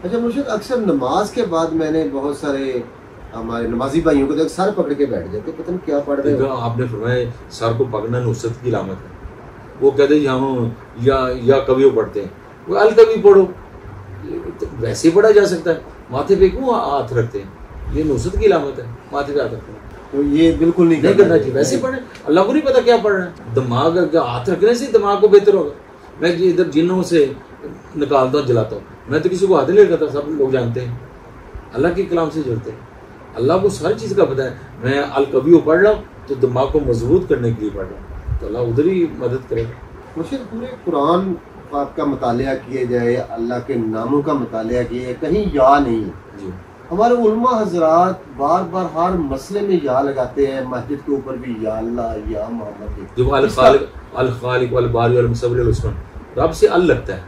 اچھا مرشد، اکثر نماز کے بعد میں نے بہت سارے ہمارے نمازی بھائیوں کو سر پکڑ کے بیٹھ جاتے، پتہ نہیں کیا پڑھ رہے ہو. آپ نے فرمایا سر کو پکڑنا نصرت کی علامت ہے. وہ کہتے ہیں ہم یا کبھی پڑھتے ہیں، وہ الکبھی پڑھو، ویسے پڑھا جا سکتا ہے. ماتھے پہ کیوں ہاتھ رکھتے ہیں؟ یہ نصرت کی علامت ہے، ماتھے پہ ہاتھ رکھنا تو یہ بالکل نہیں کرنا چاہیے. ویسے پڑھیں، اللہ کو نہیں پتا کیا پڑھ رہے ہیں. دماغ ہاتھ رکھنے سے دماغ کو بہتر ہوگا. میں ادھر جنوں سے نکالتا ہوں جلاتا ہوں، میں تو کسی کو ہاتھ نہیں لگاتا، سب لوگ جانتے ہیں اللہ کے کلام سے جڑتے ہیں. اللہ کو ہر چیز کا پتہ ہے. میں الکبھی پڑھ رہا ہوں تو دماغ کو مضبوط کرنے کے لیے پڑھ رہا ہوں، تو اللہ ادھر ہی مدد کرے گا. مرشد، پورے قرآن پاک کا مطالعہ کیا جائے، اللہ کے ناموں کا مطالعہ کیا جائے، کہیں یا نہیں. جی ہمارے علماء حضرات بار بار ہر مسئلے میں یا لگاتے ہیں، مسجد کے اوپر بھی یا اللہ یا محمد. جو الخالق والباری والمصور والعثمان، رب سے ال لگتا ہے.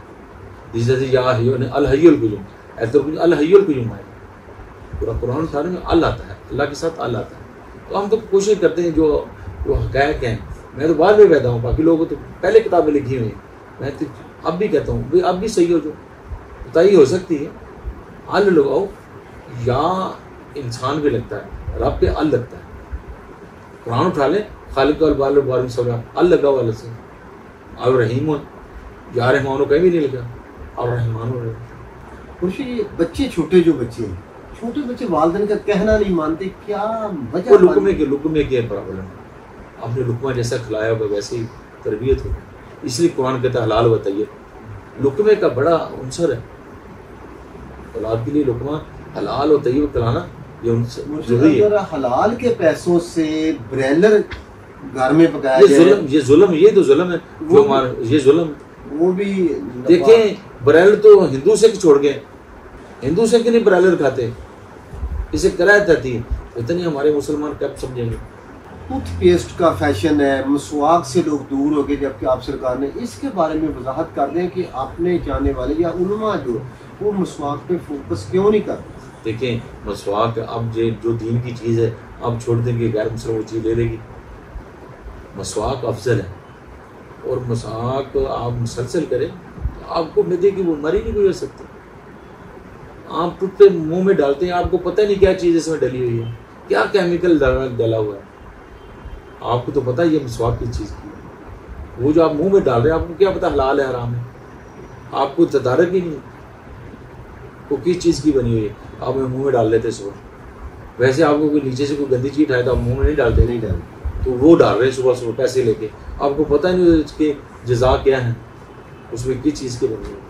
جیسے یا الحی القیوم، ایسے الحی القیوم ہے. پورا قرآن سارے میں ال آتا ہے، اللہ کے ساتھ ال آتا ہے. تو ہم تو کوشش کرتے ہیں جو حقائق ہیں. میں تو بعد میں کہتا ہوں، باقی لوگوں تو پہلے کتابیں لکھی ہوئی ہیں. میں تو اب بھی کہتا ہوں بھائی اب بھی صحیح ہو، جو بتائی ہو سکتی ہے. ال لگاؤ، یا انسان پہ لگتا ہے، رب پہ ال لگتا ہے. قرآن اٹھا لیں، خالق والباری والمصور ال لگا ہوا سے. الرحیم یا رحمان کہیں بھی نہیں لگا، الرحمان خوشی. بچے چھوٹے چھوٹے بچے والدین کا کہنا نہیں مانتے، کیا وجہ؟ وہ لقمے کی پرابلم ہے. آپ نے لقمہ جیسا کھلایا ہوگا ویسے ہی تربیت ہوگی. اس لیے قرآن کہتا ہے حلال بتائیے. لقمے کا بڑا عنصر ہے اولاد کے لیے. لقمہ حلال اور طیب کھلانا یہ ضروری ہے. حلال کے پیسوں سے بریلر گھر میں پکایا جائے، یہ ظلم تو ظلم ہے. یہ ظلم وہ بھی دیکھیں. برائلر تو ہندو سے چھوڑ گئے، ہندو سے کہ نہیں برائلر کھاتے، اسے کرایت آتی ہے. اتنی ہمارے مسلمان کب سمجھیں گے؟ ٹوتھ پیسٹ کا فیشن ہے، مسواک سے لوگ دور ہو گئے، جبکہ آپ سرکار نے اس کے بارے میں وضاحت کر دیں کہ اپنے جانے والے یا علماء جو وہ مسواک پہ فوکس کیوں نہیں کرتے. دیکھیں مسواک اب جو دین کی چیز ہے اب چھوڑ دیں گے، غیر مسلم وہ چیز لے لے گی. مسواک افضل ہے، اور مسواک آپ مسلسل کریں تو آپ کو مدے کی بیماری نہیں گزر سکتی. آپ ٹوٹ پہ منہ میں ڈالتے ہیں، آپ کو پتہ نہیں کیا چیز اس میں ڈلی ہوئی ہے، کیا کیمیکل ڈلا ہوا ہے. آپ کو تو پتہ یہ مسواک کی چیز کی ہے. وہ جو آپ منہ میں ڈال رہے ہیں آپ کو کیا پتہ حلال ہے حرام ہے؟ آپ کو تدارک ہی نہیں وہ کس چیز کی بنی ہوئی ہے. آپ منہ میں ڈال لیتے صبح. ویسے آپ کو کوئی نیچے سے کوئی گندی چیز اٹھائے تو آپ منہ میں نہیں ڈالتے، تو وہ ڈال رہے ہیں صبح پیسے لے کے. آپ کو پتہ نہیں اس کے جزا کیا ہے، اس میں کس چیز کے بنی ہوئی.